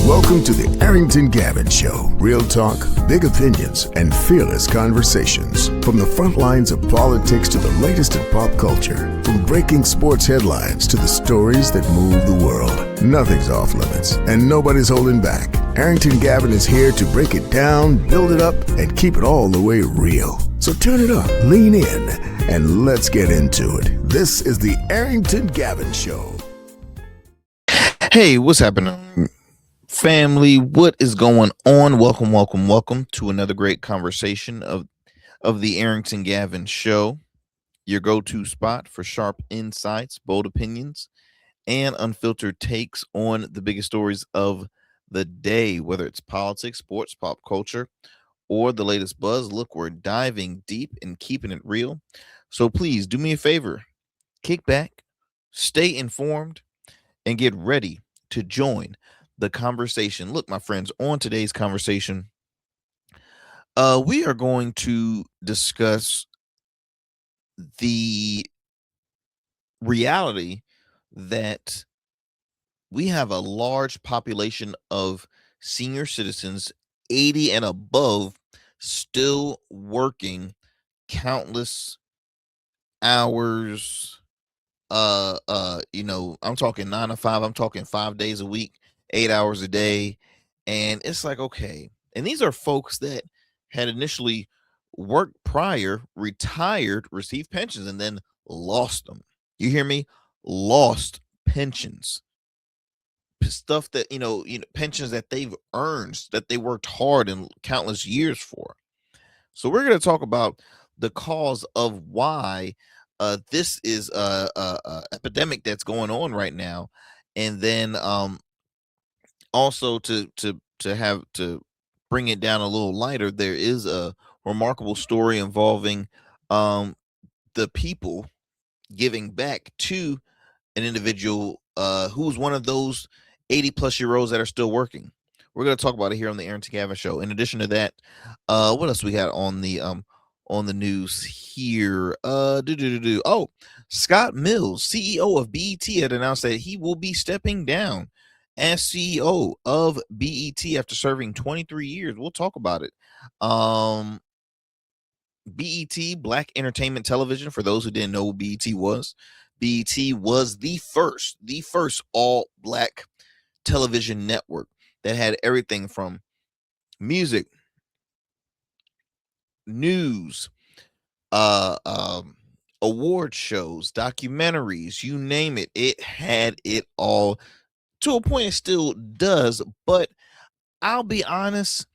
Welcome to the Arrington Gavin Show. Real talk, big opinions, and fearless conversations. From the front lines of politics to the latest in pop culture. From breaking sports headlines to the stories that move the world. Nothing's off limits, and nobody's holding back. Arrington Gavin is here to break it down, build it up, and keep it all the way real. So turn it up, lean in, and let's get into it. This is the Arrington Gavin Show. Hey, what's happening, family? What is going on? Welcome to another great conversation of the Arrington Gavin Show, your go-to spot for sharp insights, bold opinions, and unfiltered takes on the biggest stories of the day, whether it's politics, sports, pop culture, or the latest buzz. Look, we're diving deep and keeping it real. So please do me a favor, kick back, stay informed, and get ready to join the conversation. Look, my friends, on today's conversation, we are going to discuss the reality that we have a large population of senior citizens, 80 and above, still working countless hours. I'm talking 9 to 5. I'm talking 5 days a week, 8 hours a day. And it's like, okay. And these are folks that had initially worked prior, retired, received pensions, and then lost them. You hear me? Lost pensions. Stuff that, pensions that they've earned, that they worked hard and countless years for. So we're going to talk about the cause of why this is a epidemic that's going on right now, and then also to bring it down a little lighter, there is a remarkable story involving the people giving back to an individual who's one of those 80-plus-year-olds that are still working. We're going to talk about it here on the Arrington Gavin Show. In addition to that, what else we got on the news here? Oh, Scott Mills, CEO of BET, had announced that he will be stepping down as CEO of BET after serving 23 years. We'll talk about it. BET, Black Entertainment Television, for those who didn't know what BET was the first all Black television network that had everything from music, news, award shows, documentaries, you name it. It had it all. To a point, it still does. But I'll be honest,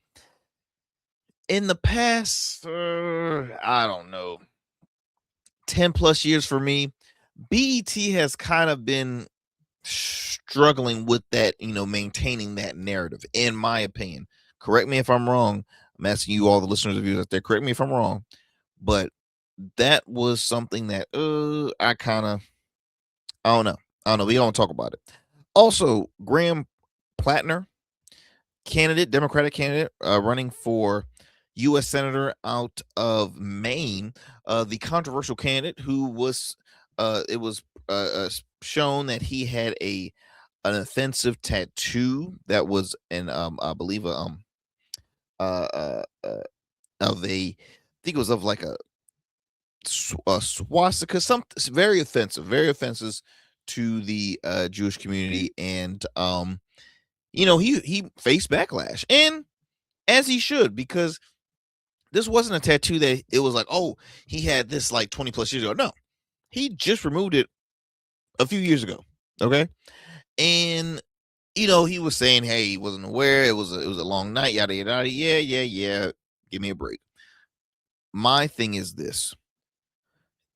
in the past, I don't know, 10 plus years for me, BET has kind of been struggling with that, maintaining that narrative, in my opinion. Correct me if I'm wrong. I'm asking you, all the listeners of you out there, correct me if I'm wrong. But that was something that I don't know. We don't talk about it. Also, Graham Plattner, Democratic candidate, running for U.S. Senator out of Maine, the controversial candidate who was, it was shown that he had an offensive tattoo that was I believe of I think it was of like a swastika, something very offensive to the Jewish community, and he faced backlash, and as he should, because this wasn't a tattoo that it was like, oh, he had this like 20 plus years ago. No, he just removed it a few years ago. Okay. And he was saying, hey, he wasn't aware, it was a long night, yada yada. Yeah, give me a break. My thing is this: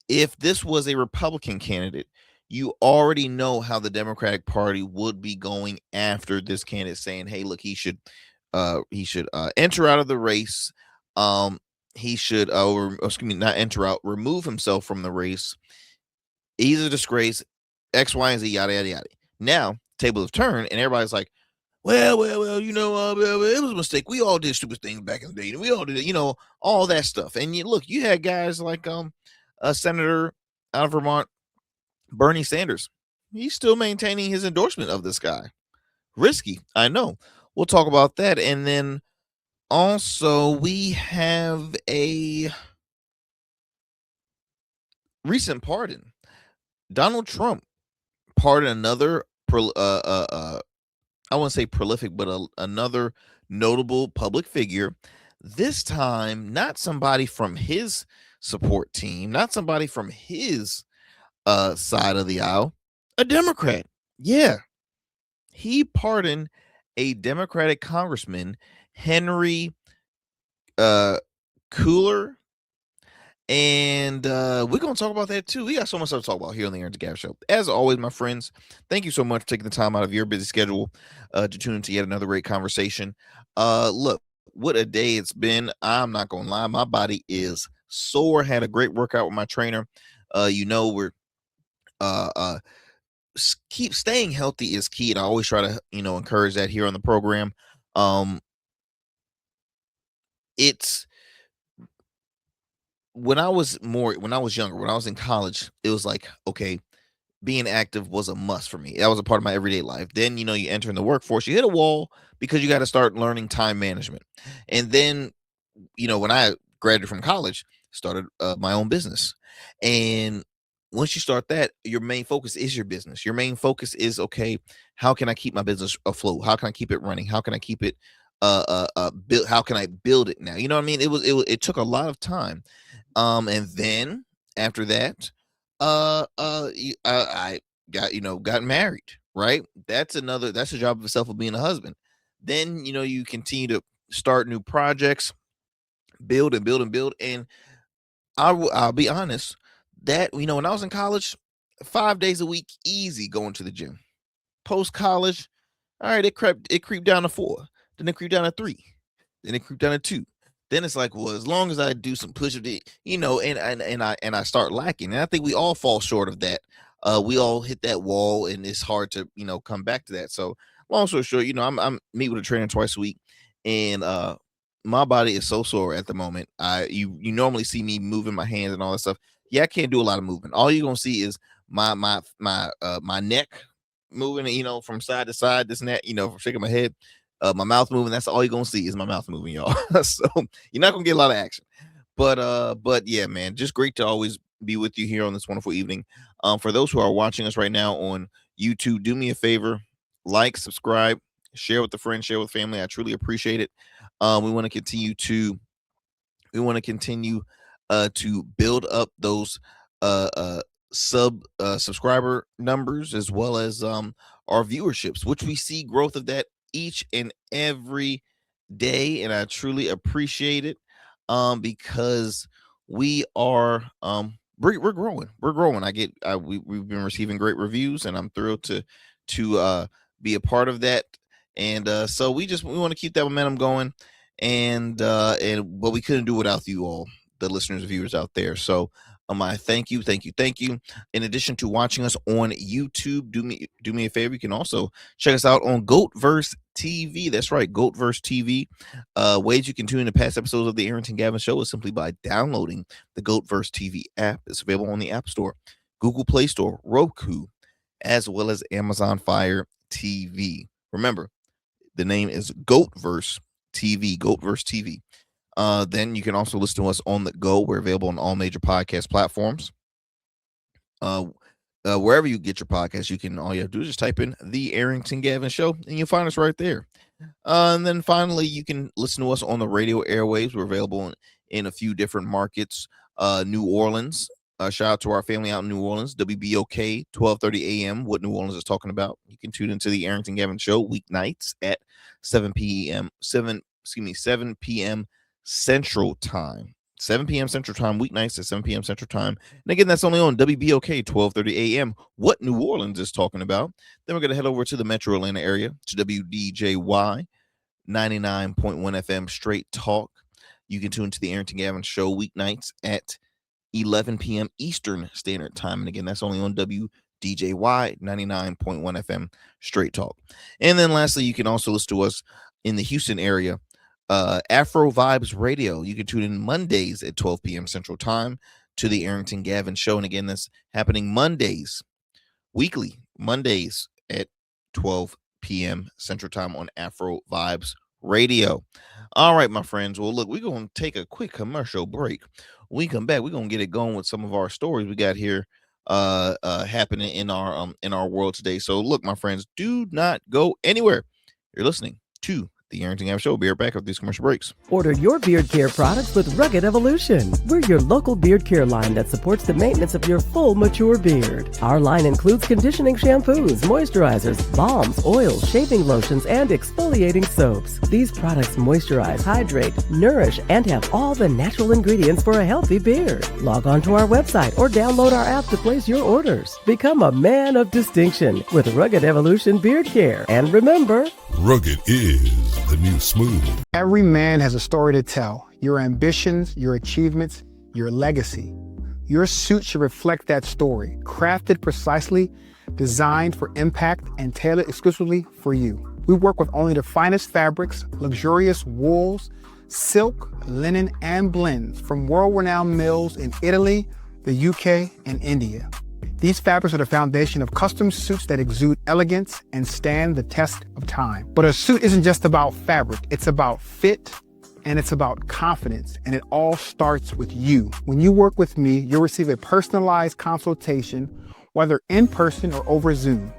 if this was a Republican candidate, you already know how the Democratic Party would be going after this candidate, saying, hey, look, he should enter out of the race. He should not enter out, remove himself from the race. He's a disgrace, X, Y, and Z, yada yada yada. Now tables have turned, and everybody's like, well, it was a mistake. We all did stupid things back in the day. We all did, all that stuff. And you had guys like a senator out of Vermont, Bernie Sanders. He's still maintaining his endorsement of this guy. Risky, I know. we'll talk about that. And then also we have a recent pardon. Donald Trump pardoned another I wouldn't say prolific, but another notable public figure. This time, not somebody from his support team, not somebody from his side of the aisle, a Democrat. Yeah, he pardoned a Democratic congressman, Henry uh Cooler. And we're gonna talk about that too. We got so much stuff to talk about here on the Arrington Gavin Show. As always, my friends, thank you so much for taking the time out of your busy schedule to tune into yet another great conversation. Look, what a day it's been. I'm not gonna lie, my body is sore. Had a great workout with my trainer. We're uh keep staying healthy is key, and I always try to encourage that here on the program. Um, it's when I was younger, when I was in college, it was like, okay, being active was a must for me. That was a part of my everyday life. Then, you enter in the workforce, you hit a wall because you got to start learning time management. And then, when I graduated from college, started my own business. And once you start that, your main focus is your business. Your main focus is, okay, how can I keep my business afloat? How can I keep it running? How can I keep it build? How can I build it now? You know what I mean? It took a lot of time. And then after that, I got married, right? That's a job of itself of being a husband. Then, you continue to start new projects, build and build and build. And I'll be honest that, when I was in college, 5 days a week, easy going to the gym. Post college, all right, it creeped down to 4, then it creeped down to 3, then it creeped down to 2. Then it's like, well, as long as I do some push ups, and I start lacking. And I think we all fall short of that. We all hit that wall, and it's hard to come back to that. So long story short, I'm meet with a trainer twice a week, and my body is so sore at the moment. You normally see me moving my hands and all that stuff. Yeah, I can't do a lot of movement. All you're gonna see is my neck moving, from side to side, this and that, from shaking my head, my mouth moving. That's all you're gonna see is my mouth moving, y'all. So you're not gonna get a lot of action. But yeah, man, just great to always be with you here on this wonderful evening. For those who are watching us right now on YouTube, do me a favor, like, subscribe, share with a friend, share with family. I truly appreciate it. We want to continue to build up those subscriber numbers, as well as our viewerships, which we see growth of that each and every day, and I truly appreciate it. Because we're growing. We've been receiving great reviews, and I'm thrilled to be a part of that. And so we want to keep that momentum going, and but we couldn't do without you all, the listeners and viewers out there. So I thank you. In addition to watching us on YouTube, do me a favor. You can also check us out on Goatverse TV. That's right, Goatverse TV. Ways you can tune in to past episodes of the Arrington Gavin Show is simply by downloading the Goatverse TV app. It's available on the App Store, Google Play Store, Roku, as well as Amazon Fire TV. Remember, the name is Goatverse TV. Goatverse TV. Then you can also listen to us on the go. We're available on all major podcast platforms. Wherever you get your podcast, all you have to do is just type in the Arrington Gavin Show, and you'll find us right there. And then finally, you can listen to us on the radio airwaves. We're available in a few different markets. New Orleans. Shout out to our family out in New Orleans. WBOK 12:30 a.m. What New Orleans is talking about. You can tune into the Arrington Gavin Show weeknights at 7 p.m. Central Time. 7 p.m. Central Time, weeknights at 7 p.m. Central Time. And again, that's only on WBOK 12:30 a.m. What New Orleans is talking about. Then we're going to head over to the Metro Atlanta area to WDJY 99.1 FM Straight Talk. You can tune to the Arrington Gavin Show weeknights at 11 p.m. Eastern Standard Time. And again, that's only on WDJY 99.1 FM Straight Talk. And then lastly, you can also listen to us in the Houston area, Afro Vibes Radio. You can tune in Mondays at 12 p.m. Central Time to the Arrington Gavin Show. And again, that's happening weekly Mondays at 12 p.m. Central Time on Afro Vibes Radio. All right, my friends. Well, look, we're going to take a quick commercial break. When we come back, we're going to get it going with some of our stories we got here happening in our world today. So look, my friends, do not go anywhere. You're listening to the Arrington Gavin Show. We'll be right back after these commercial breaks. Order your beard care products with Rugged Evolution. We're your local beard care line that supports the maintenance of your full, mature beard. Our line includes conditioning shampoos, moisturizers, balms, oils, shaving lotions, and exfoliating soaps. These products moisturize, hydrate, nourish, and have all the natural ingredients for a healthy beard. Log on to our website or download our app to place your orders. Become a man of distinction with Rugged Evolution Beard Care. And remember, Rugged is the new smooth. Every man has a story to tell. Your ambitions, your achievements, your legacy. Your suit should reflect that story. Crafted precisely, designed for impact, and tailored exclusively for you. We work with only the finest fabrics, luxurious wools, silk, linen, and blends from world-renowned mills in Italy, the UK, and India. These fabrics are the foundation of custom suits that exude elegance and stand the test of time. But a suit isn't just about fabric, it's about fit and it's about confidence, and it all starts with you. When you work with me, you'll receive a personalized consultation, whether in person or over Zoom.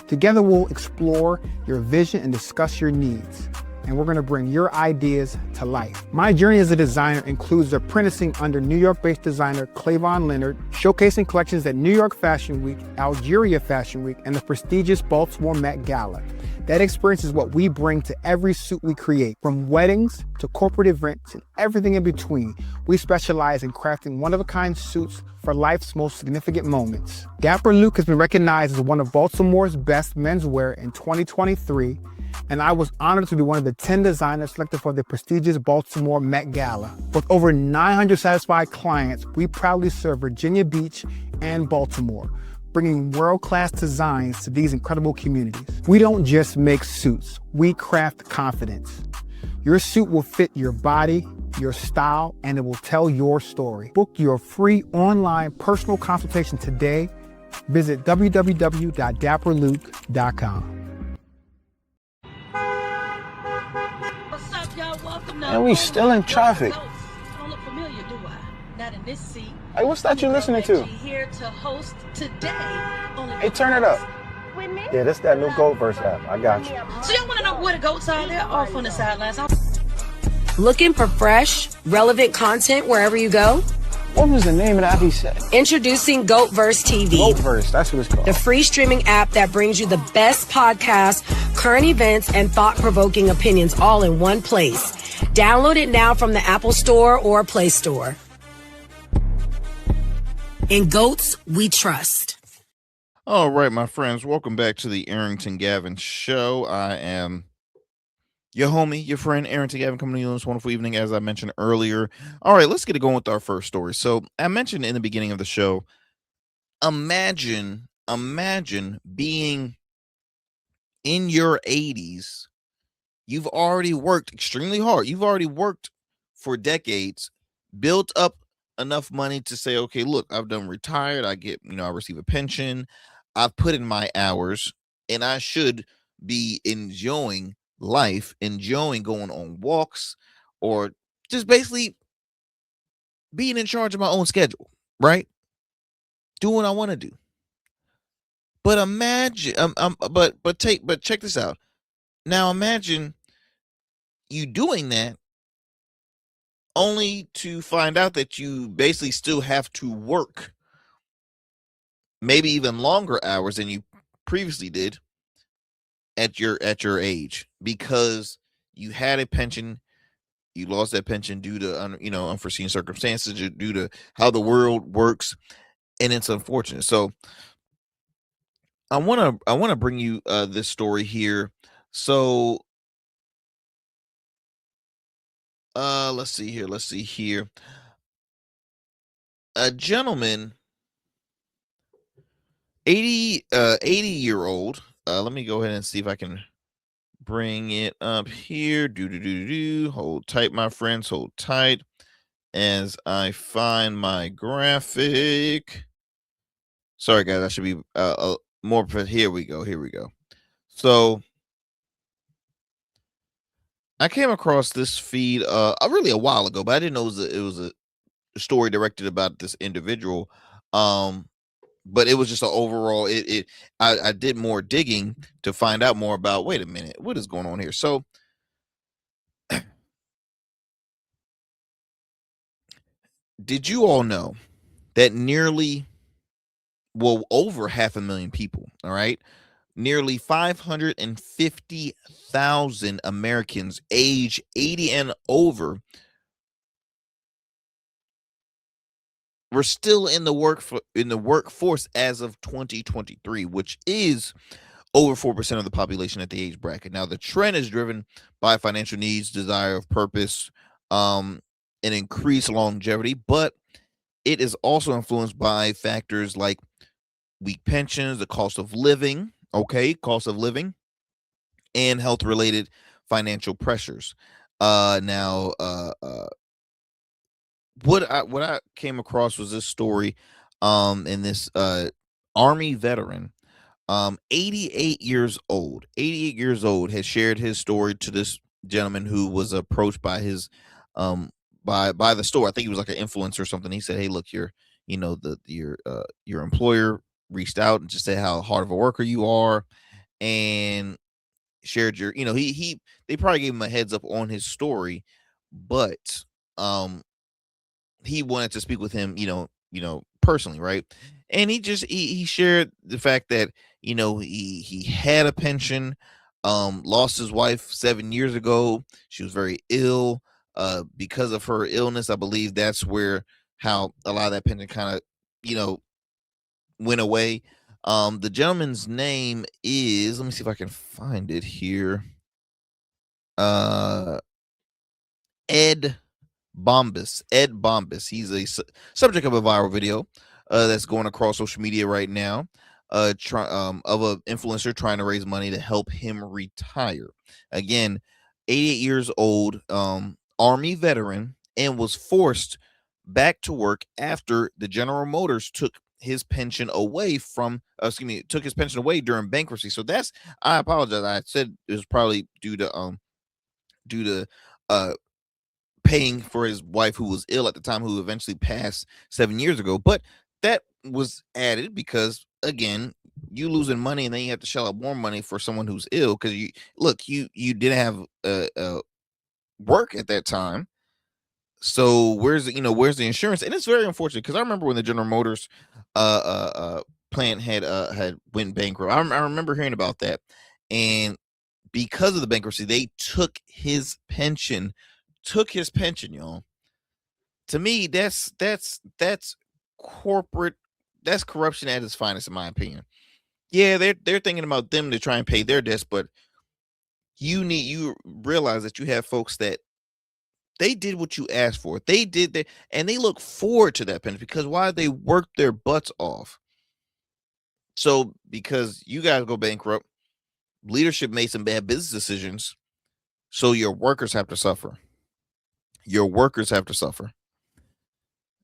Together we'll explore your vision and discuss your needs. And we're gonna bring your ideas to life. My journey as a designer includes apprenticing under New York-based designer Clavon Leonard, showcasing collections at New York Fashion Week, Algeria Fashion Week, and the prestigious Baltimore Met Gala. That experience is what we bring to every suit we create, from weddings to corporate events and everything in between. We specialize in crafting one-of-a-kind suits for life's most significant moments. Dapper Luke has been recognized as one of Baltimore's best menswear in 2023, and I was honored to be one of the 10 designers selected for the prestigious Baltimore Met Gala. With over 900 satisfied clients, we proudly serve Virginia Beach and Baltimore, bringing world-class designs to these incredible communities. We don't just make suits, we craft confidence. Your suit will fit your body, your style, and it will tell your story. Book your free online personal consultation today. Visit www.dapperluke.com. And we still in traffic. Don't look familiar, do I? Not in this seat. Hey, what's that you listening to? Here to host today. Hey, turn it up. Yeah, this that new Goldverse app. I got you. So y'all want to know where the goats are? They're off on the sidelines. Looking for fresh, relevant content wherever you go? What was the name of the app he said? Introducing Goatverse TV. Goldverse, that's what it's called. The free streaming app that brings you the best podcasts, current events, and thought-provoking opinions all in one place. Download it now from the Apple Store or Play Store. In Goats, we trust. All right, my friends, welcome back to the Arrington Gavin Show. I am your homie, your friend, Arrington Gavin, coming to you on this wonderful evening, as I mentioned earlier. All right, let's get it going with our first story. So I mentioned in the beginning of the show, imagine being in your 80s. You've already worked extremely hard. You've already worked for decades, built up enough money to say, okay, look, I've done retired. I get, I receive a pension. I've put in my hours, and I should be enjoying life, enjoying going on walks, or just basically being in charge of my own schedule, right? Do what I want to do. But imagine, but check this out. Now imagine you doing that only to find out that you basically still have to work maybe even longer hours than you previously did at your age, because you had a pension, you lost that pension due to unforeseen circumstances, due to how the world works, and it's unfortunate. So I want to bring you this story here. So let's see here. A gentleman, 80-year-old. Let me go ahead and see if I can bring it up here. Hold tight, my friends. Hold tight as I find my graphic. Sorry, guys. I should be more. Here we go. So I came across this feed really a while ago, but I didn't know it was a story directed about this individual. But it was just an overall. I did more digging to find out more about. Wait a minute, what is going on here? So, did you all know that over 500,000 people, all right, nearly 550,000 Americans age 80 and over were still in the workforce as of 2023, which is over 4% of the population at the age bracket. Now, the trend is driven by financial needs, desire of purpose, and increased longevity, but it is also influenced by factors like weak pensions, the cost of living, and health related financial pressures. Now, what I came across was this story, and this Army veteran, 88 years old, has shared his story to this gentleman who was approached by his by the store. I think he was like an influencer or something. He said, "Hey, look, your employer reached out and just said how hard of a worker you are, and shared your, he they probably gave him a heads up on his story, but um he wanted to speak with him, personally, right? And he shared the fact that he had a pension, lost his wife 7 years ago. She was very ill. Because of her illness, I believe that's where how a lot of that pension kind of you know went away. The gentleman's name is, let me see if I can find it here. Uh, Ed Ed Bombas. He's a subject of a viral video that's going across social media right now. Of an influencer trying to raise money to help him retire. Again, 88 years old, Army veteran, and was forced back to work after the General Motors took his pension away took his pension away during bankruptcy. So I apologize. I said it was probably due to uh paying for his wife who was ill at the time, who eventually passed 7 years ago. But that was added because, again, you losing money and then you have to shell out more money for someone who's ill because you didn't have work at that time. So where's the insurance? And it's very unfortunate because I remember when the General Motors plant had went bankrupt. I remember hearing about that, and because of the bankruptcy, they took his pension, y'all. To me, that's corporate, that's corruption at its finest, in my opinion. Yeah, they're thinking about them to try and pay their debts, but you realize that you have folks that they did what you asked for. They did that, and they look forward to that pension because why? They worked their butts off. So because you guys go bankrupt, leadership made some bad business decisions, so your workers have to suffer. Your workers have to suffer.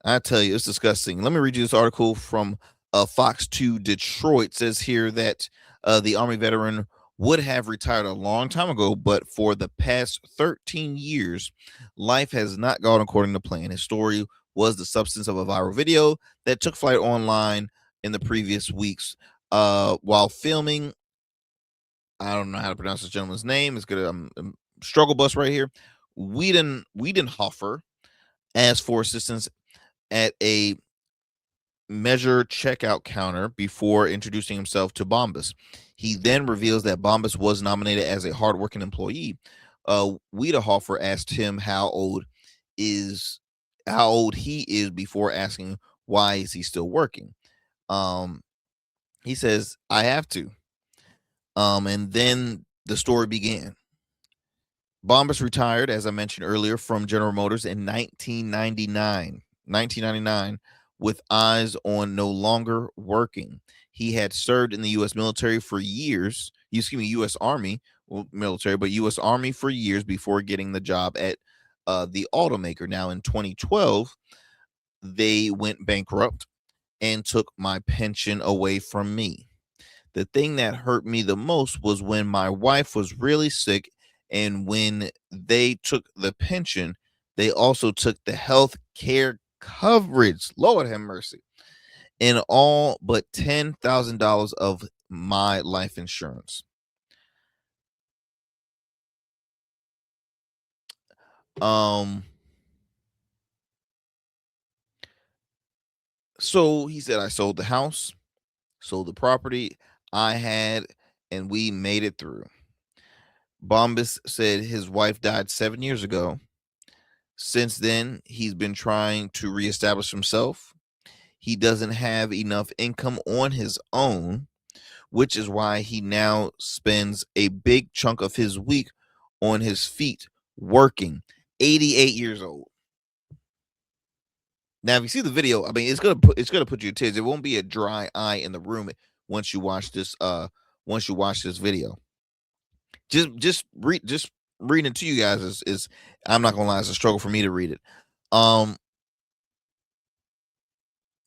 I tell you, it's disgusting. Let me read you this article from Fox 2 Detroit. It says here that the Army veteran would have retired a long time ago, but for the past 13 years, life has not gone according to plan. His story was the substance of a viral video that took flight online in the previous weeks. While filming, I don't know how to pronounce this gentleman's name. It's good. Struggle bus right here. Wiedenhofer asked for assistance at a measure checkout counter before introducing himself to Bombas. He then reveals that Bombas was nominated as a hardworking employee. Wiedenhofer asked him how old he is before asking why is he still working. He says, I have to. And then the story began. Bombas retired, as I mentioned earlier, from General Motors in 1999, with eyes on no longer working. He had served in the U.S. military for years. U.S. Army military, but U.S. Army for years before getting the job at the automaker. Now, in 2012, they went bankrupt and took my pension away from me. The thing that hurt me the most was when my wife was really sick And when they took the pension, they also took the health care coverage. Lord have mercy. In all but $10,000 of my life insurance. So he said, I sold the house, sold the property I had, and we made it through. Bombas said his wife died 7 years ago. Since then, he's been trying to reestablish himself. He doesn't have enough income on his own, which is why he now spends a big chunk of his week on his feet working. 88 years old. Now, if you see the video, I mean, it's gonna put you to tears. It won't be a dry eye in the room once you watch this. Once you watch this video, just reading it to you guys is I'm not gonna lie, it's a struggle for me to read it.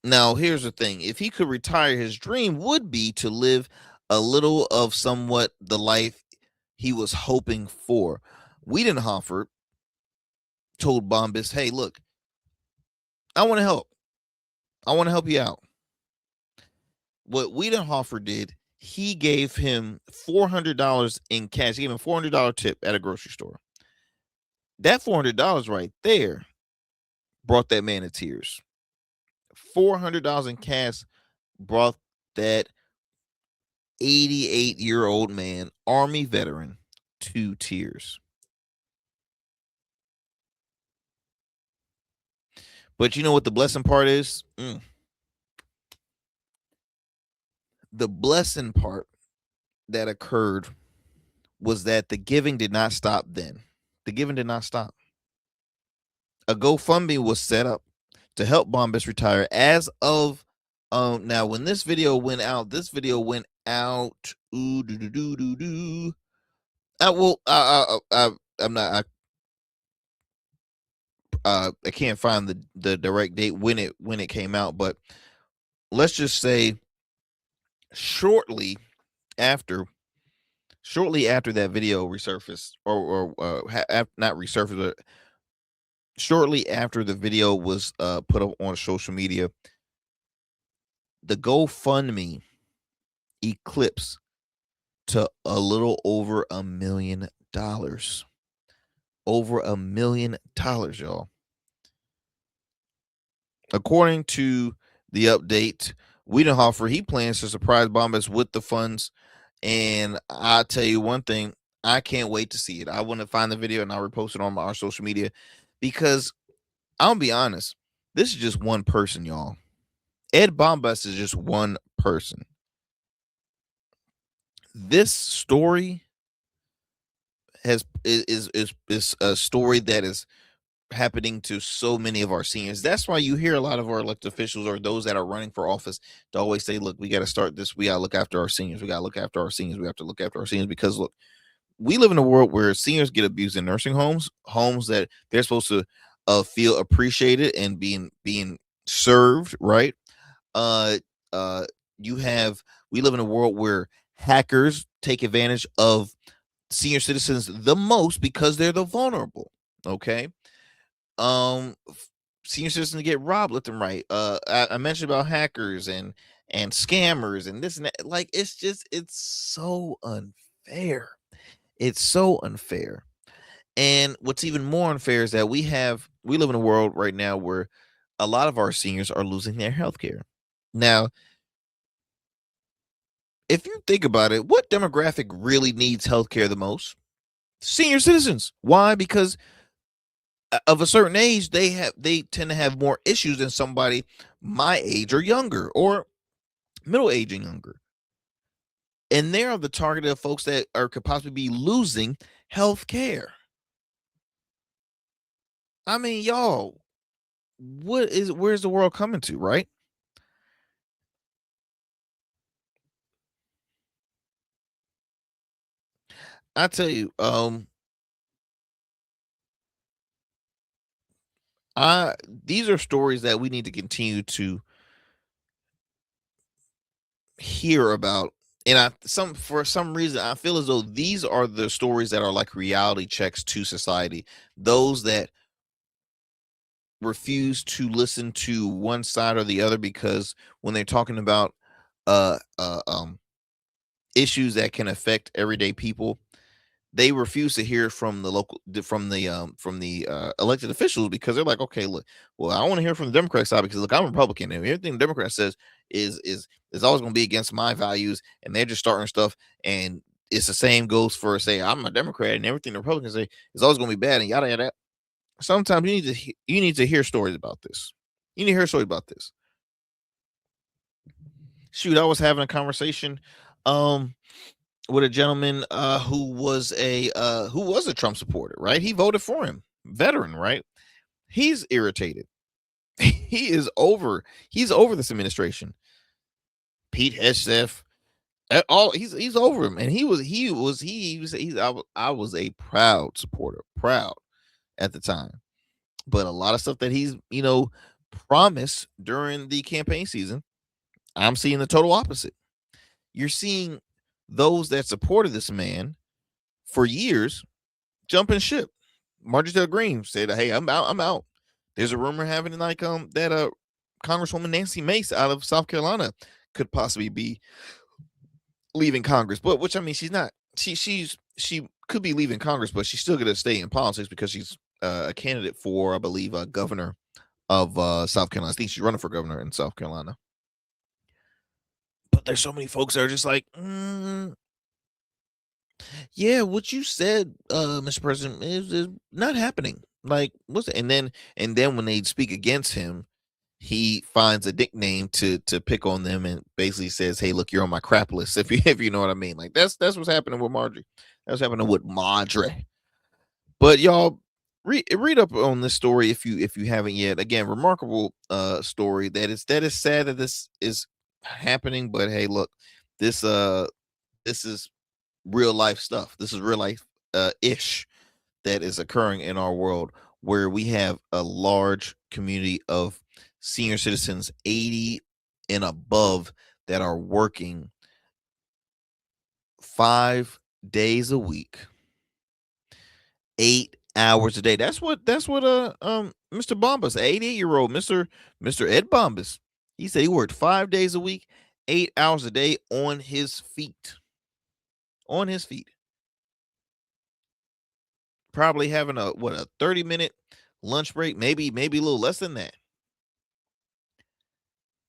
Now here's the thing: if he could retire, his dream would be to live a little of somewhat the life he was hoping for. Wiedenhofer told Bombas, "Hey, look, I want to help. I want to help you out." What Wiedenhofer did, he gave him $400 in cash. He gave him a $400 tip at a grocery store. That $400 right there brought that man to tears. $400 in cash brought that 88-year-old man, Army veteran, to tears. But you know what the blessing part is? The blessing part that occurred was that the giving did not stop then. The giving did not stop. A GoFundMe was set up to help Bombas retire as of now when this video went out. I can't find the direct date when it came out, but let's just say shortly after that video resurfaced, not resurfaced, but shortly after the video was put up on social media, the GoFundMe eclipsed to a little over $1 million. Over $1 million, y'all. According to the update, Wiedenhofer, he plans to surprise Bombas with the funds. And I'll tell you one thing, I can't wait to see it. I want to find the video and I'll repost it on our social media, because I'll be honest, this is just one person, y'all. Ed Bombas is just one person. This story is a story that is happening to so many of our seniors. That's why you hear a lot of our elected officials or those that are running for office to always say, look, we got to start this. We got to look after our seniors. We got to look after our seniors. We have to look after our seniors, because look, we live in a world where seniors get abused in nursing homes that they're supposed to feel appreciated and being served, right? We live in a world where hackers take advantage of senior citizens the most because they're the vulnerable. Okay. Senior citizens get robbed left and right. I mentioned about hackers and scammers and this and that. Like, it's so unfair. It's so unfair. And what's even more unfair is that we live in a world right now where a lot of our seniors are losing their health care. Now, if you think about it, what demographic really needs health care the most? Senior citizens. Why? Because of a certain age, they tend to have more issues than somebody my age or younger, or middle age and younger. And they're the target of folks that could possibly be losing health care. I mean, y'all, where's the world coming to, right? I tell you, these are stories that we need to continue to hear about and for some reason I feel as though these are the stories that are like reality checks to society. Those that refuse to listen to one side or the other, because when they're talking about uh uh um issues that can affect everyday people, they refuse to hear from the from the elected officials, because they're like, okay, look, well, I want to hear from the Democrat side, because look, I'm a Republican, and everything the Democrat says is always going to be against my values, and they're just starting stuff, and it's the same goes for, say, I'm a Democrat, and everything the Republicans say is always going to be bad, and yada yada. Sometimes you need to hear stories about this. You need to hear stories about this. Shoot, I was having a conversation with a gentleman who was a Trump supporter, right? He voted for him, veteran, right? He's irritated. He's over this administration. Pete Hegseth, he's over him, and I was a proud supporter, proud at the time. But a lot of stuff that he's promised during the campaign season, I'm seeing the total opposite. You're seeing those that supported this man for years jumping ship. Marjorie Taylor Greene said, "Hey, I'm out. I'm out." There's a rumor having like that Congresswoman Nancy Mace out of South Carolina could possibly be leaving Congress, but which, I mean, she's not. She could be leaving Congress, but she's still going to stay in politics because she's a candidate for, I believe, governor of South Carolina. I think she's running for governor in South Carolina. But there's so many folks that are just like, yeah, what you said, Mr. President, is not happening. Like, what's it? And then when they speak against him, he finds a nickname to pick on them, and basically says, "Hey, look, you're on my crap list." If you know what I mean. Like, that's what's happening with Marjorie. That's happening with Marjorie. But y'all read up on this story if you haven't yet. Again, remarkable story that is sad that this is happening. But hey, look, this is real life stuff. This is real life ish that is occurring in our world, where we have a large community of senior citizens 80 and above that are working 5 days a week, 8 hours a day. That's what Mr. Bombas, 88-year-old Mr. Ed Bombas, he said he worked 5 days a week, 8 hours a day on his feet. On his feet. Probably having a 30-minute lunch break, maybe a little less than that.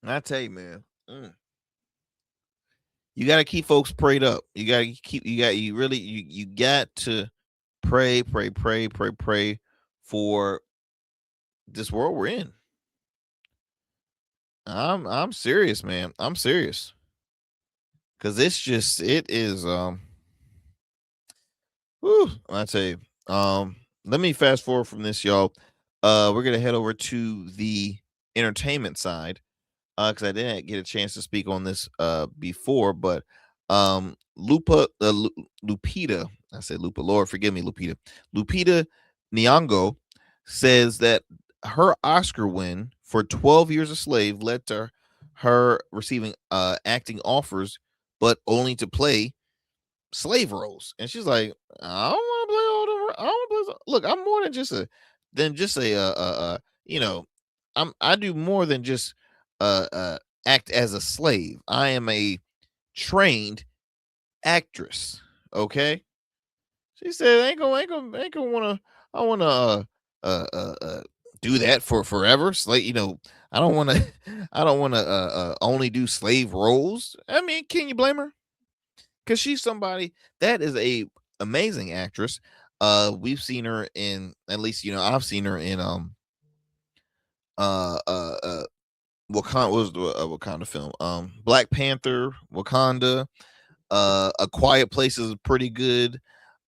I tell you, man, you got to keep folks prayed up. You got to pray for this world we're in. I'm serious, man. I'm serious. Cause it is I tell you. Let me fast forward from this, y'all. We're gonna head over to the entertainment side. Because I didn't get a chance to speak on this before, but Lupita, I said Lupa, Lord forgive me, Lupita Nyongo says that her Oscar win for 12 Years a Slave led to her receiving acting offers, but only to play slave roles. And she's like, I don't want to play all the. I don't want to play. Look, I'm more than just a I do more than just act as a slave. I am a trained actress. Okay. She said, ain't gonna wanna. I wanna do that for forever. Slave, I don't wanna. I don't wanna only do slave roles. I mean, can you blame her? Because she's somebody that is a amazing actress. We've seen her in, at least I've seen her in Wakanda. What was the Wakanda film? Black Panther, Wakanda. A Quiet Place is pretty good.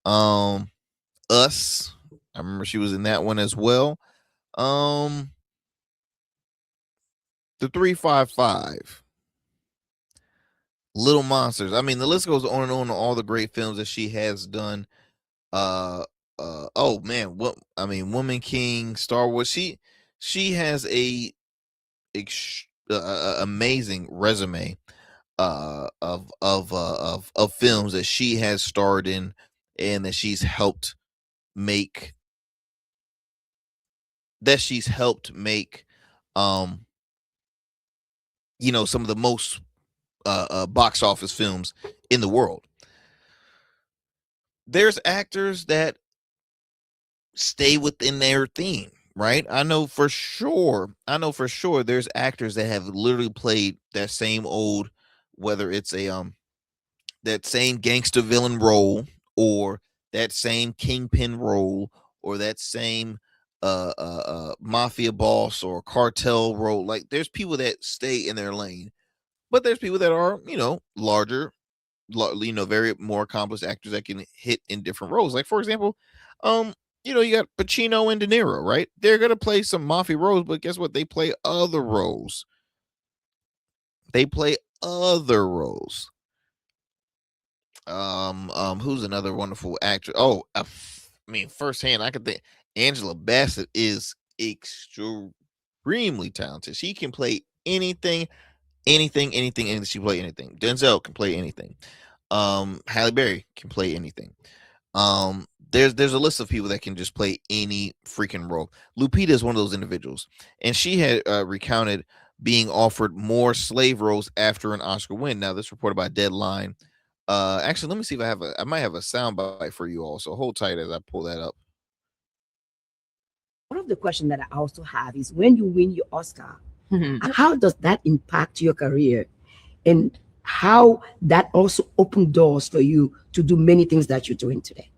Us. I remember she was in that one as well. The 355. Little Monsters. I mean, the list goes on and on all the great films that she has done. Oh man, Woman King, Star Wars. She has a amazing resume. of films that she has starred in and that she's helped make um some of the most box office films in the world. There's actors that stay within their theme, right? I know for sure there's actors that have literally played that same old, whether it's that same gangster villain role, or that same kingpin role, or that same mafia boss or cartel role. Like, there's people that stay in their lane, but there's people that are, larger, very more accomplished actors that can hit in different roles. Like, for example, you got Pacino and De Niro, right? They're gonna play some mafia roles, but guess what? They play other roles. Who's another wonderful actor? Oh, firsthand, I could think Angela Bassett is extremely talented. She can play anything. She can play anything. Denzel can play anything. Halle Berry can play anything. There's a list of people that can just play any freaking role. Lupita is one of those individuals, and she had recounted being offered more slave roles after an Oscar win. Now, this reported by Deadline. Actually, let me see if I might have a soundbite for you all. So hold tight as I pull that up. One of the questions that I also have is, when you win your Oscar, how does that impact your career, and how that also opened doors for you to do many things that you're doing today?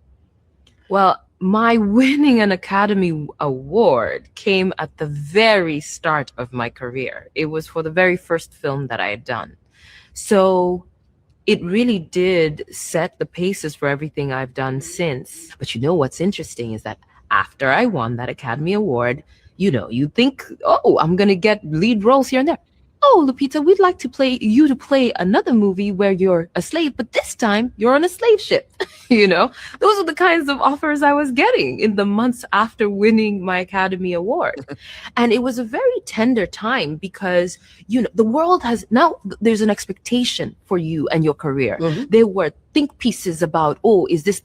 Well, my winning an Academy Award came at the very start of my career. It was for the very first film that I had done. So it really did set the paces for everything I've done since. But what's interesting is that after I won that Academy Award, you think, oh, I'm going to get lead roles here and there. Oh, Lupita, we'd like to play another movie where you're a slave, but this time you're on a slave ship. Those are the kinds of offers I was getting in the months after winning my Academy Award. And it was a very tender time because, the world there's an expectation for you and your career. Mm-hmm. There were think pieces about, oh, is this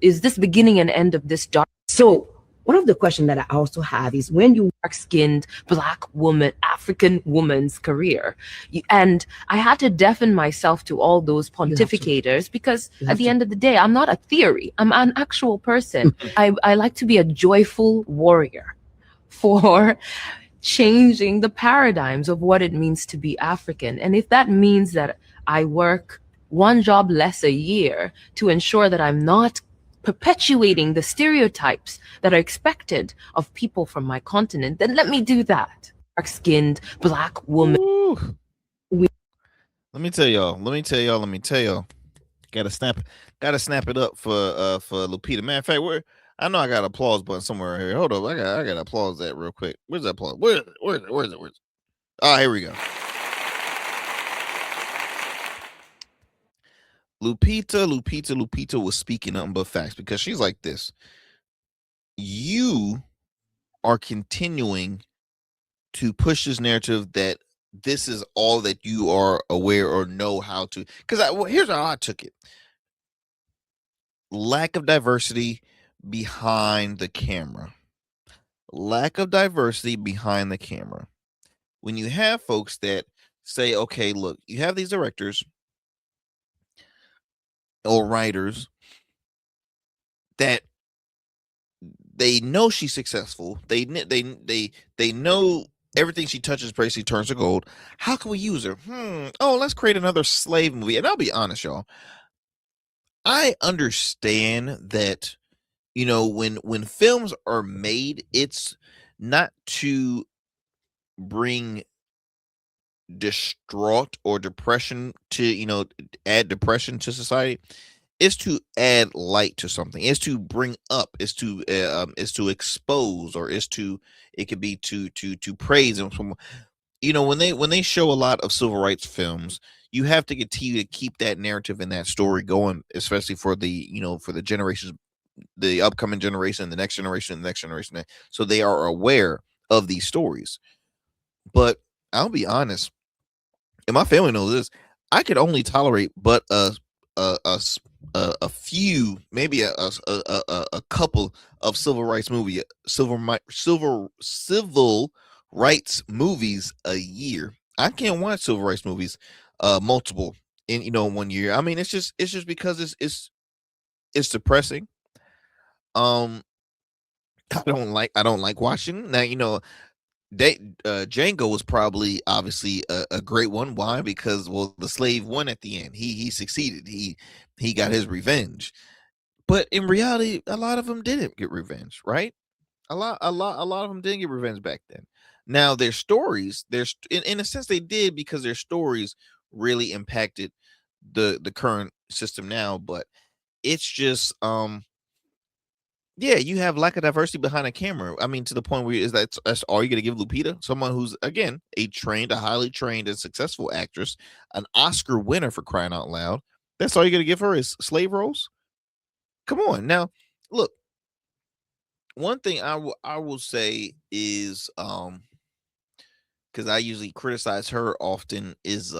is this beginning and end of this dark? So one of the questions that I also have is, when you dark-skinned Black woman, African woman's career, and I had to deafen myself to all those pontificators, because at the end of the day, I'm not a theory. I'm an actual person. I like to be a joyful warrior for changing the paradigms of what it means to be African. And if that means that I work one job less a year to ensure that I'm not perpetuating the stereotypes that are expected of people from my continent, then let me do that. Dark-skinned Black woman. Let me tell y'all. Gotta snap it up for Lupita. Matter of fact, I know I got an applause button somewhere here. Hold up, I got applause that real quick. Where's that applause? Where is it? Oh, here we go. Lupita was speaking nothing but facts, because she's like this. You are continuing to push this narrative that this is all that you are aware or know how to. Because here's how I took it. Lack of diversity behind the camera. When you have folks that say, okay, look, you have these directors or writers that they know she's successful. They know everything she touches basically turns to gold. How can we use her? Oh, let's create another slave movie. And I'll be honest, y'all. I understand that, when films are made, it's not to bring distraught or depression to, add depression to society. Is to add light to something. Is to bring up. Is to expose, or it could be to praise. And from, when they show a lot of civil rights films, you have to continue to keep that narrative and that story going, especially for the for the generations, the upcoming generation, the next generation, so they are aware of these stories. But I'll be honest, and my family knows this, I could only tolerate but a few, maybe a couple of civil rights civil rights movies a year. I can't watch civil rights movies multiple in 1 year. I mean, it's just because it's depressing. Um, I don't like watching now. Django was probably obviously a great one. Why? Because the slave won at the end. He succeeded. He got his revenge. But in reality, a lot of them didn't get revenge, right? A lot of them didn't get revenge back then. Now their stories, in a sense they did, because their stories really impacted the current system now. But it's just yeah, you have lack of diversity behind a camera. I mean, to the point where that's all you're gonna give Lupita, someone who's again a highly trained and successful actress, an Oscar winner, for crying out loud. That's all you're gonna give her is slave roles? Come on. Now, look, one thing I will say is because I usually criticize her often, is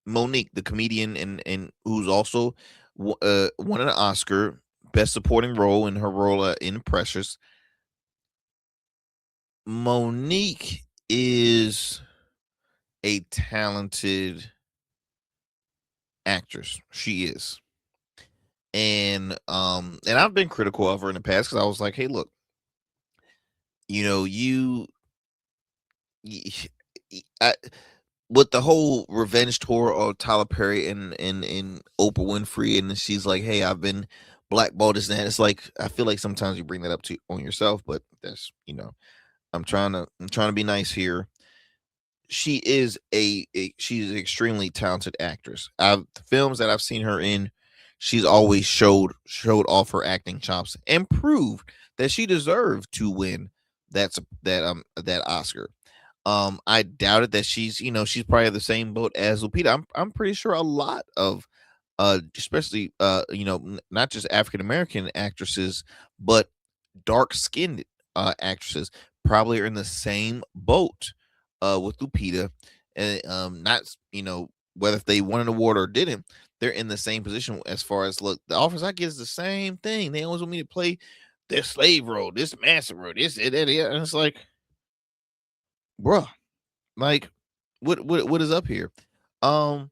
Monique, the comedian, and who's also won an Oscar best supporting role in her role in Precious. Monique is a talented actress. She is. And I've been critical of her in the past, because I was like, hey, look, you I, with the whole revenge tour of Tyler Perry and Oprah Winfrey, and she's like, hey, I've been blackballed, this and that. It's like, I feel like sometimes you bring that up on yourself, but that's, I'm trying to be nice here. She is she's an extremely talented actress. The films that I've seen her in, she's always showed off her acting chops and proved that she deserved to win that Oscar. I doubted that she's probably the same boat as Lupita. I'm pretty sure a lot of especially not just African American actresses, but dark skinned actresses probably are in the same boat with Lupita. And not whether if they won an award or didn't, they're in the same position as far as, look, the offers I get is the same thing. They always want me to play this slave role, this master role, this that, and it's like, bruh, like, what is up here? The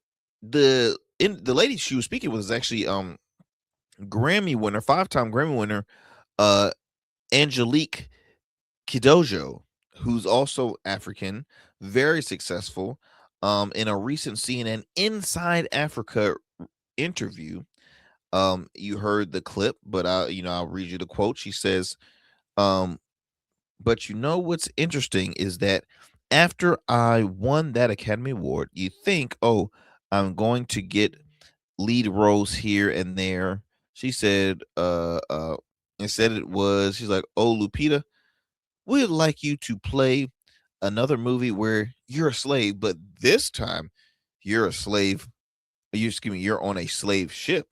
lady she was speaking with is actually Grammy winner, 5-time Grammy winner, uh Angelique Kidjo, who's also African, very successful. In a recent CNN Inside Africa interview, you heard the clip, but I'll read you the quote. She says, but what's interesting is that after I won that Academy Award, you think, oh, I'm going to get lead roles here and there. She said, instead she's like, oh, Lupita, we'd like you to play another movie where you're a slave, but this time you're a slave. You're on a slave ship.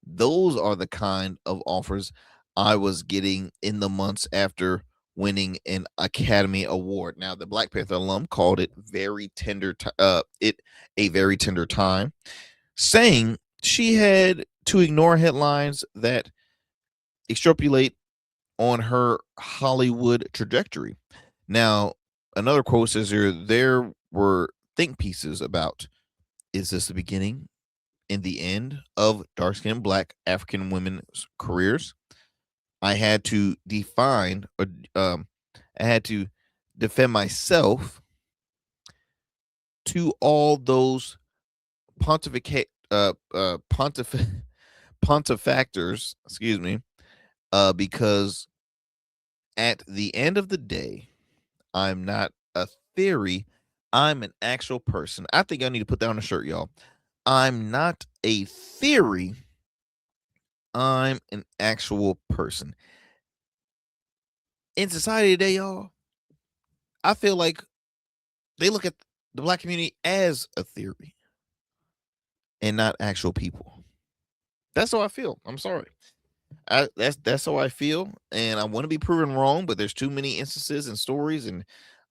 Those are the kind of offers I was getting in the months after winning an Academy Award. Now, the Black Panther alum called it a very tender time, saying she had to ignore headlines that extrapolate on her Hollywood trajectory. Now, another quote says here, there were think pieces about, is this the beginning and the end of dark-skinned Black African women's careers? I had to defend myself to all those pontifactors, excuse me, because at the end of the day, I'm not a theory. I'm an actual person. I think I need to put that on a shirt, y'all. I'm not a theory. I'm an actual person. In society today, y'all, I feel like they look at the Black community as a theory and not actual people. That's how I feel. I'm sorry. That's how I feel, and I want to be proven wrong, but there's too many instances and stories and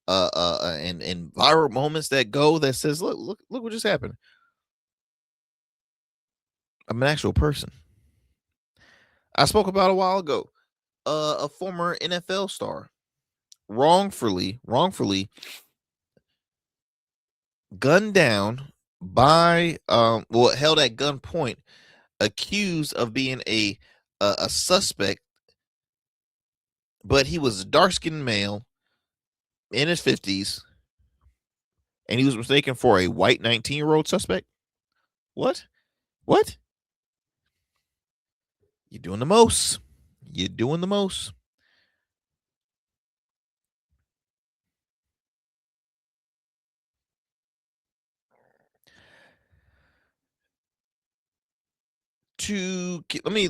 and viral moments that go that says, look what just happened. I'm an actual person. I spoke about a while ago, a former NFL star wrongfully gunned down by held at gunpoint, accused of being a suspect, but he was a dark-skinned male in his 50s, and he was mistaken for a white 19-year-old suspect. What? You're doing the most. Let me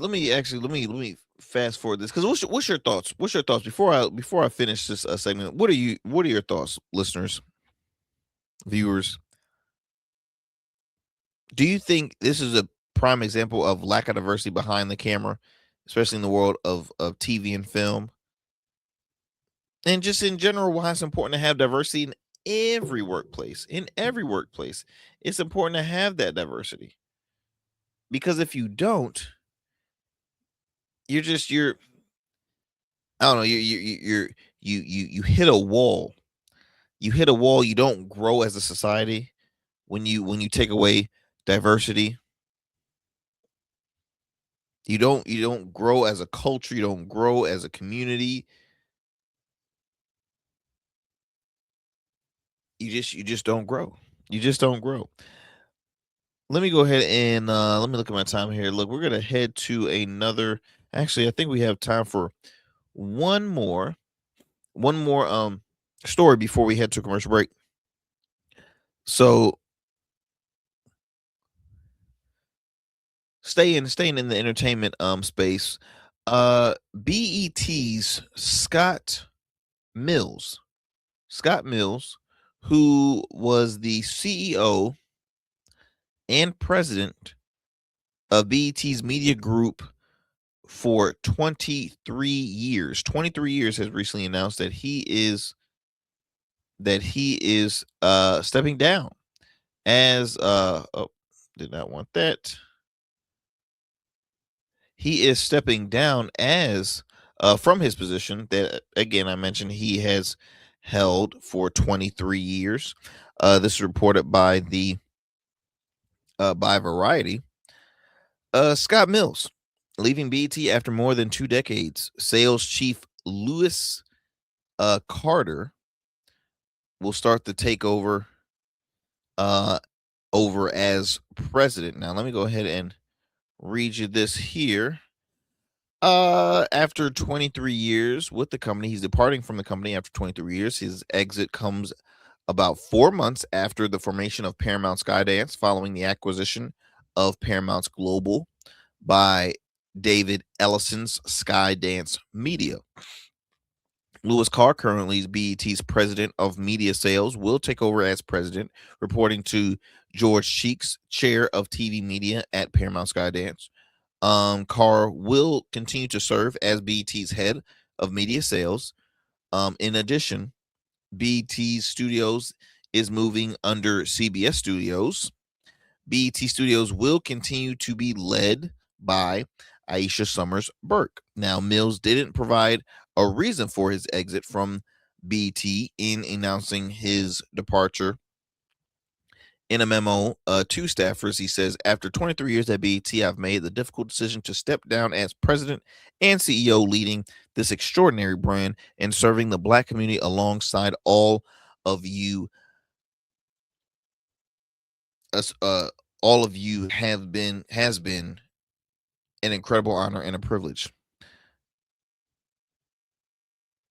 fast forward this, because what's your thoughts? Before I finish this segment? What are your thoughts, listeners, viewers? Do you think this is a prime example of lack of diversity behind the camera, especially in the world of TV and film, and just in general, why it's important to have diversity in every workplace? It's important to have that diversity, because if you don't, you're I don't know, you hit a wall. You don't grow as a society when you take away diversity. You don't grow as a culture, you don't grow as a community. You just don't grow. Let me go ahead and let me look at my time here. Look, we're gonna head to another. Actually, I think we have time for one more story before we head to a commercial break. So staying in the entertainment space, BET's Scott Mills, who was the CEO and president of BET's media group for 23 years. 23 years, has recently announced that he is stepping down as did not want that. He is stepping down as from his position that, again, I mentioned he has held for 23 years. This is reported by by Variety. Scott Mills leaving BET after more than 2 decades. Sales chief Lewis Carter will start the takeover over as president. Now, let me go ahead and read you this here. After 23 years with the company, he's departing from the company after 23 years. His exit comes about 4 months after the formation of Paramount Skydance, following the acquisition of Paramount's Global by David Ellison's Skydance Media. Louis Carr, currently BET's president of media sales, will take over as president, reporting to George Cheeks, chair of TV media at Paramount Skydance. Carr will continue to serve as BET's head of media sales. In addition, BET Studios is moving under CBS Studios. BET Studios will continue to be led by Aisha Summers Burke. Now, Mills didn't provide a reason for his exit from BET in announcing his departure. In a memo to staffers, he says, after 23 years at BET, I've made the difficult decision to step down as president and CEO, leading this extraordinary brand and serving the Black community alongside all of you. All of you has been an incredible honor and a privilege.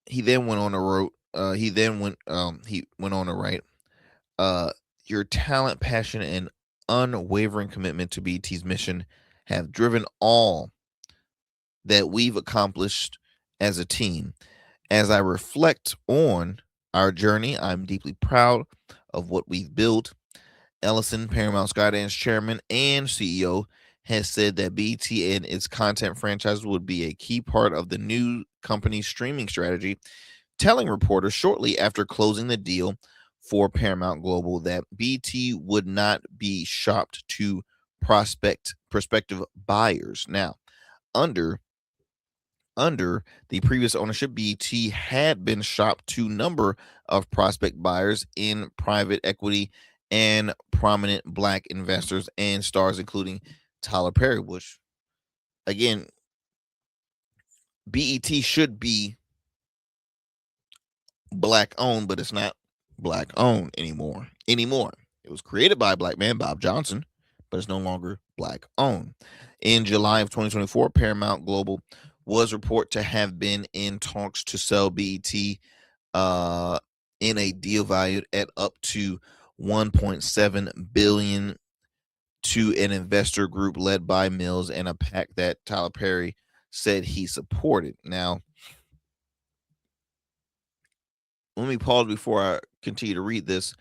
He then went on to write, your talent, passion, and unwavering commitment to BET's mission have driven all that we've accomplished as a team. As I reflect on our journey, I'm deeply proud of what we've built. Ellison, Paramount Skydance chairman and CEO, has said that BET and its content franchises would be a key part of the new company's streaming strategy. telling reporters shortly after closing the deal for Paramount Global that BT would not be shopped to prospective buyers. Now, under the previous ownership, BT had been shopped to a number of prospect buyers in private equity and prominent black investors and stars, including Tyler Perry, which, again, BET should be black owned, but it's not black owned anymore. It was created by a black man, Bob Johnson, but it's no longer black owned. In July of 2024, Paramount Global was reported to have been in talks to sell BET in a deal valued at up to $1.7 billion to an investor group led by Mills and a PAC that Tyler Perry said he supported. Now, let me pause before I continue to read this.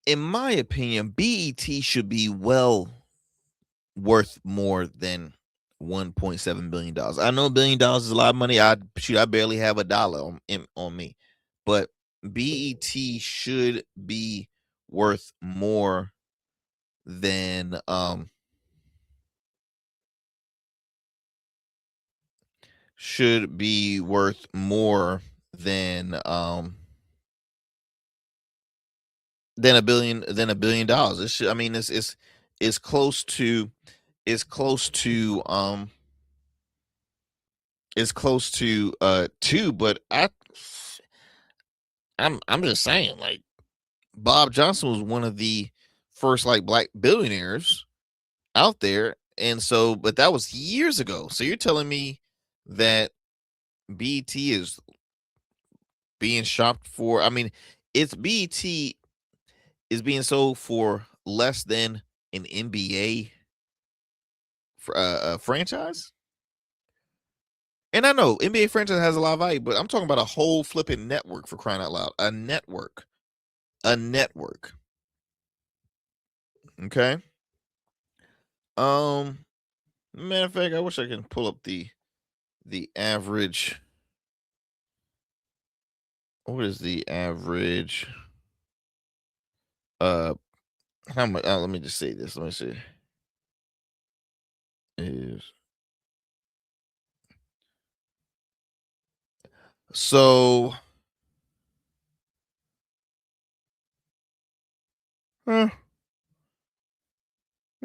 In my opinion, BET should be well worth more than $1.7 billion. I know $1 billion is a lot of money. I barely have $1 on me, but BET should be worth more than should be worth more than $1 billion It should, I mean, it's close to two, but I'm just saying, like, Bob Johnson was one of the first like black billionaires out there, and so, but that was years ago. So you're telling me that BT is being shopped for? I mean, it's BT is being sold for less than an NBA franchise. And I know NBA franchise has a lot of value, but I'm talking about a whole flipping network, for crying out loud. A network. Okay. Matter of fact, I wish I can pull up the average. What is the average? How much? Let me just say this. Let me see. Is so.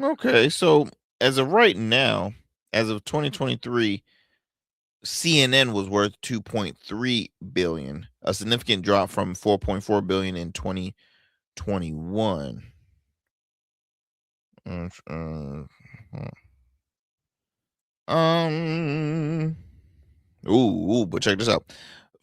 Okay, so as of right now, as of 2023, CNN was worth 2.3 billion, a significant drop from 4.4 billion in 2021. But check this out.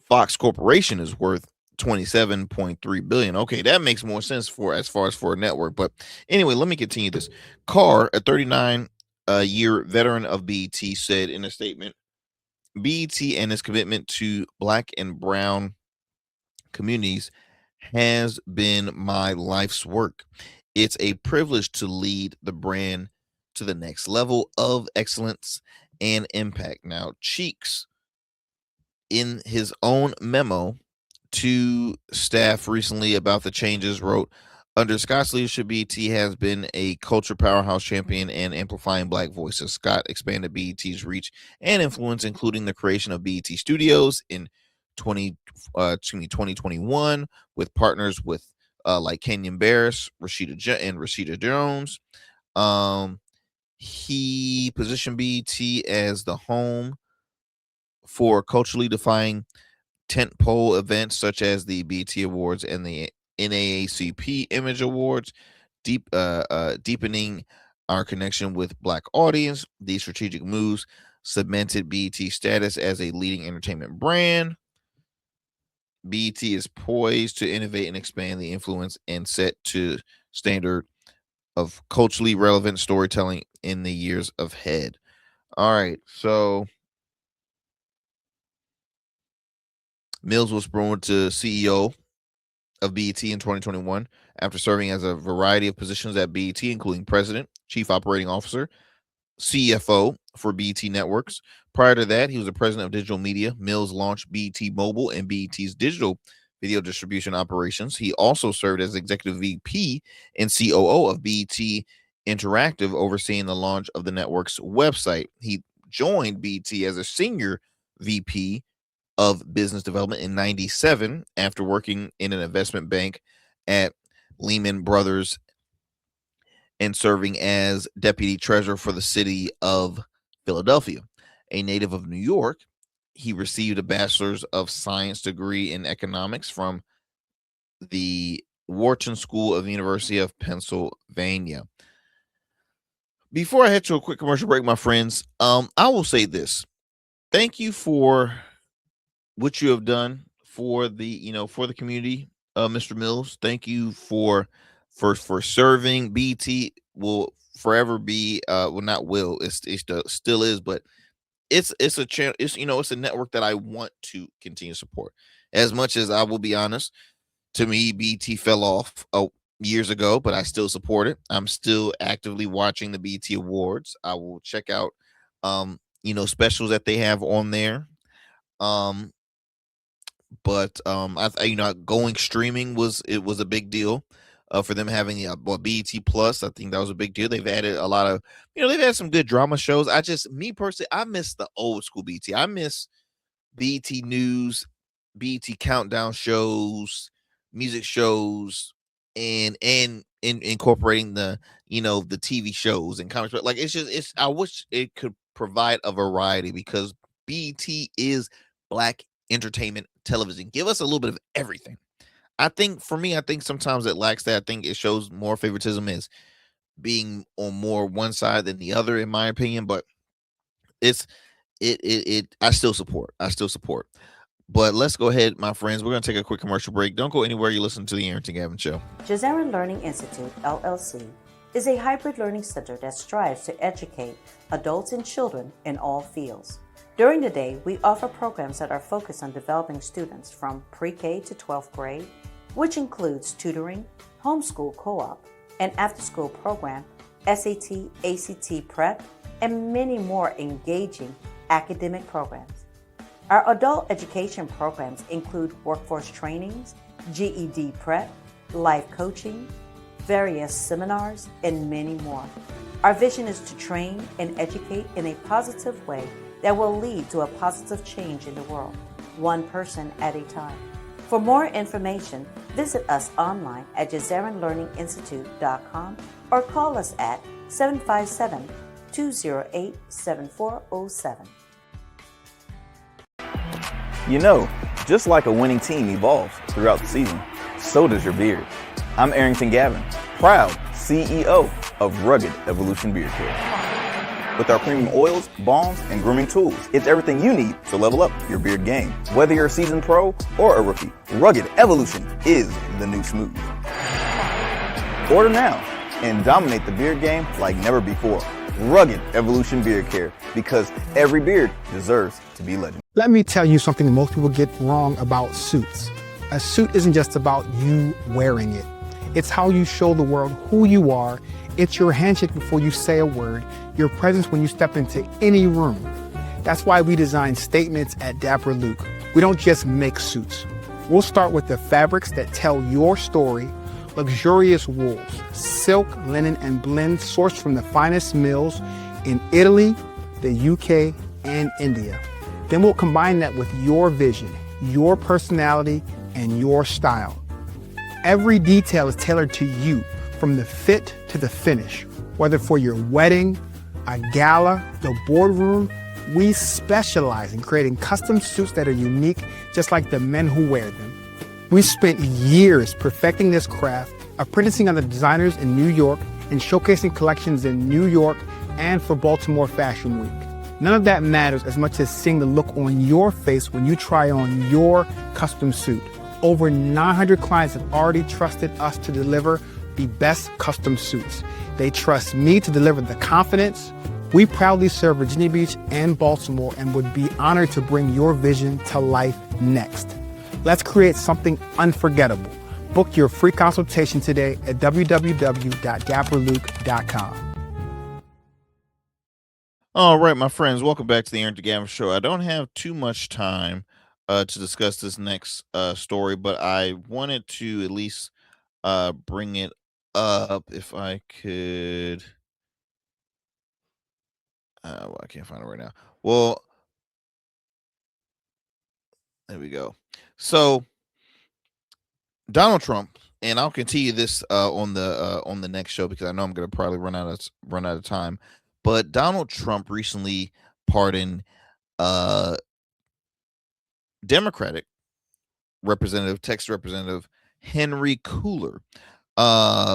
Fox Corporation is worth 27.3 billion. Okay, that makes more sense as far as for a network. But anyway, let me continue this. Carr, a 39-year veteran of BET, said in a statement, BET and its commitment to black and brown communities has been my life's work. It's a privilege to lead the brand to the next level of excellence and impact. Now, Cheeks, in his own memo to staff recently about the changes, wrote, under Scott's leadership, BET has been a culture powerhouse champion and amplifying black voices. Scott expanded BET's reach and influence, including the creation of BET Studios in 2021 with partners with like Kenyon Barris, Rashida Jones. He positioned BET as the home for culturally defining tentpole events such as the BET Awards and the NAACP Image Awards, deepening our connection with black audience. These strategic moves cemented BET's status as a leading entertainment brand. BET is poised to innovate and expand the influence and set to standard of culturally relevant storytelling in the years ahead. All right, so Mills was promoted to CEO of BET in 2021 after serving as a variety of positions at BET, including president, chief operating officer, CFO for BET Networks. Prior to that, he was the president of digital media. Mills launched BET Mobile and BET's digital video distribution operations. He also served as executive VP and COO of BET Interactive, overseeing the launch of the network's website. He joined BET as a senior VP of business development in 97 after working in an investment bank at Lehman Brothers and serving as deputy treasurer for the city of Philadelphia. A native of New York, he received a bachelor's of science degree in economics from the Wharton School of the University of Pennsylvania. Before I head to a quick commercial break, my friends, I will say this. Thank you for what you have done for the community, Mr. Mills. Thank you for serving. BT will forever be it still is, but it's a channel. It's a network that I want to continue to support. As much as I will be honest, to me, BT fell off years ago, but I still support it. I'm still actively watching the BT Awards. I will check out specials that they have on there. But going streaming was a big deal for them having BET Plus. I think that was a big deal. They've added a lot of, they've had some good drama shows. Me personally, I miss the old school BET. I miss BET News, BET Countdown shows, music shows, and incorporating the the TV shows and comics. But like I wish it could provide a variety, because BET is Black entertainment television. Give us a little bit of everything. I think sometimes it lacks that. I think it shows more favoritism as being on more one side than the other, in my opinion. But I still support. But let's go ahead, my friends. We're going to take a quick commercial break. Don't go anywhere. You listen to the Arrington Gavin Show. Jazera Learning Institute, LLC, is a hybrid learning center that strives to educate adults and children in all fields. During the day, we offer programs that are focused on developing students from pre-K to 12th grade, which includes tutoring, homeschool co-op, an after-school program, SAT, ACT prep, and many more engaging academic programs. Our adult education programs include workforce trainings, GED prep, life coaching, various seminars, and many more. Our vision is to train and educate in a positive way that will lead to a positive change in the world, one person at a time. For more information, visit us online at JazeranLearningInstitute.com or call us at 757-208-7407. Just like a winning team evolves throughout the season, so does your beard. I'm Arrington Gavin, proud CEO of Rugged Evolution Beard Care. With our premium oils, balms, and grooming tools, it's everything you need to level up your beard game. Whether you're a seasoned pro or a rookie, Rugged Evolution is the new smooth. Order now and dominate the beard game like never before. Rugged Evolution Beard Care, because every beard deserves to be legendary. Let me tell you something most people get wrong about suits. A suit isn't just about you wearing it. It's how you show the world who you are. It's your handshake before you say a word, your presence when you step into any room. That's why we design statements at Dapper Luke. We don't just make suits. We'll start with the fabrics that tell your story, luxurious wools, silk, linen, and blends sourced from the finest mills in Italy, the UK, and India. Then we'll combine that with your vision, your personality, and your style. Every detail is tailored to you, from the fit to the finish. Whether for your wedding, a gala, the boardroom, we specialize in creating custom suits that are unique, just like the men who wear them. We spent years perfecting this craft, apprenticing under designers in New York and showcasing collections in New York and for Baltimore Fashion Week. None of that matters as much as seeing the look on your face when you try on your custom suit. Over 900 clients have already trusted us to deliver the best custom suits. They trust me to deliver the confidence. We proudly serve Virginia Beach and Baltimore and would be honored to bring your vision to life next. Let's create something unforgettable. Book your free consultation today at www.dapperluke.com. All right, my friends, welcome back to the Arrington Gavin Show. I don't have too much time to discuss this next story, but I wanted to at least bring it up if I could. Well, I can't find it right now. Well, there we go. So Donald Trump, and I'll continue this on the next show because I know I'm going to probably run out of time. But Donald Trump recently pardoned Democratic Texas Representative Henry Cooler,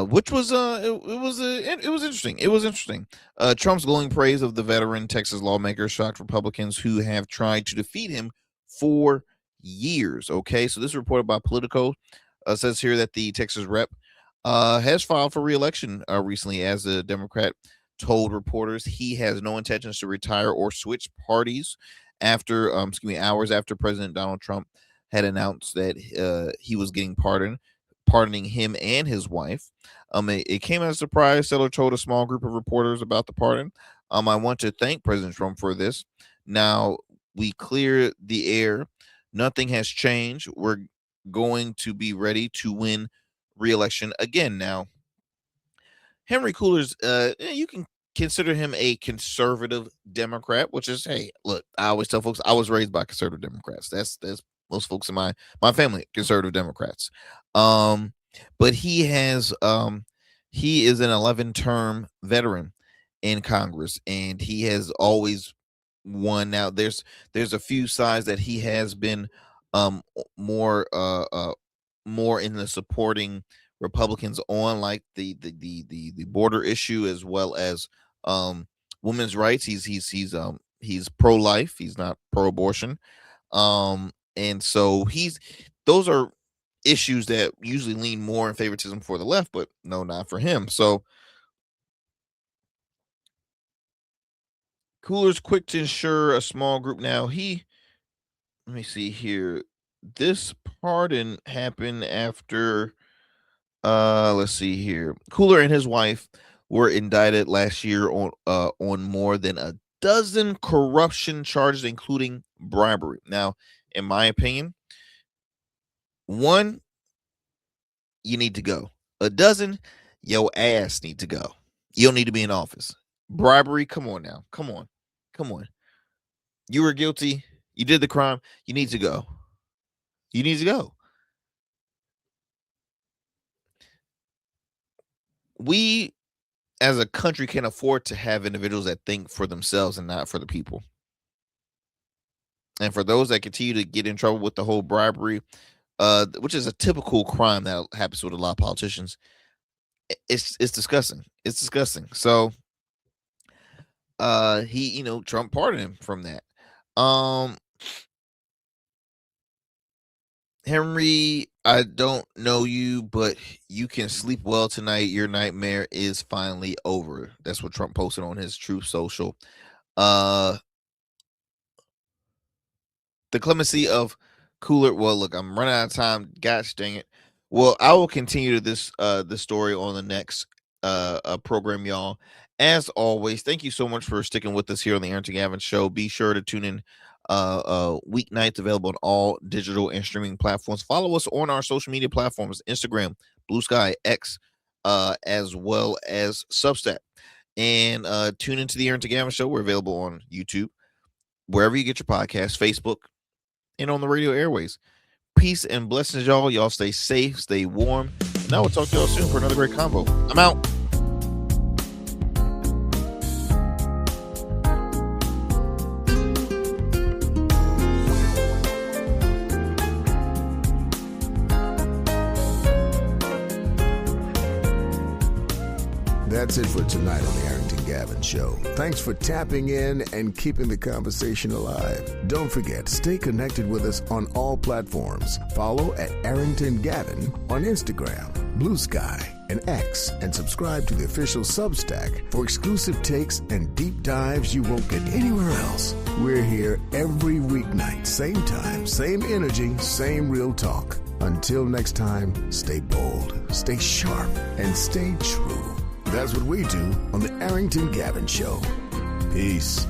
which was it was interesting. It was interesting. Trump's glowing praise of the veteran Texas lawmaker shocked Republicans who have tried to defeat him for years. Okay, so this is reported by Politico. Says here that the Texas rep has filed for re-election recently. As a Democrat told reporters he has no intentions to retire or switch parties after hours after President Donald Trump had announced that he was getting pardoning him and his wife. It came as a surprise. Seller told a small group of reporters about the pardon. I want to thank President Trump for this. Now we clear the air. Nothing has changed. We're going to be ready to win re-election again. Now, Henry Cooler's, you can consider him a conservative Democrat, which is, hey, look, I always tell folks I was raised by conservative Democrats. That's most folks in my family, conservative Democrats. But he is an 11-term veteran in Congress, and he has always won. Now there's a few sides that he has been more in the supporting Republicans on, like the border issue, as well as women's rights. He's pro-life. He's not pro-abortion. And so those are issues that usually lean more in favoritism for the left, but no, not for him. So Cooler's quick to ensure a small group. Now let me see here. This pardon happened after, let's see here. Cooler and his wife were indicted last year on more than a dozen corruption charges, including bribery. Now, in my opinion, one, you need to go. A dozen, your ass need to go. You don't need to be in office. Bribery, come on now. Come on. You were guilty. You did the crime. You need to go. You need to go. We, as a country, can afford to have individuals that think for themselves and not for the people. And for those that continue to get in trouble with the whole bribery, which is a typical crime that happens with a lot of politicians, it's disgusting. It's disgusting. So Trump pardoned him from that. Henry, I don't know you, but you can sleep well tonight. Your nightmare is finally over. That's what Trump posted on his Truth Social. The clemency of Cooler. Well, look, I'm running out of time. Gosh dang it. Well, I will continue this story on the next program, y'all. As always, thank you so much for sticking with us here on the Arrington Gavin Show. Be sure to tune in weeknights, available on all digital and streaming platforms. Follow us on our social media platforms: Instagram, Blue Sky, X, as well as Substack. And tune into the Arrington Gavin Show. We're available on YouTube, wherever you get your podcasts, Facebook, and on the radio airways. Peace and blessings, y'all. Y'all stay safe, stay warm. And I will talk to y'all soon for another great convo. I'm out. That's it for tonight on the Arrington Gavin Show. Thanks for tapping in and keeping the conversation alive. Don't forget, stay connected with us on all platforms. Follow at Arrington Gavin on Instagram, Blue Sky, and X, and subscribe to the official Substack for exclusive takes and deep dives you won't get anywhere else. We're here every weeknight, same time, same energy, same real talk. Until next time, stay bold, stay sharp, and stay true. That's what we do on the Arrington Gavin Show. Peace.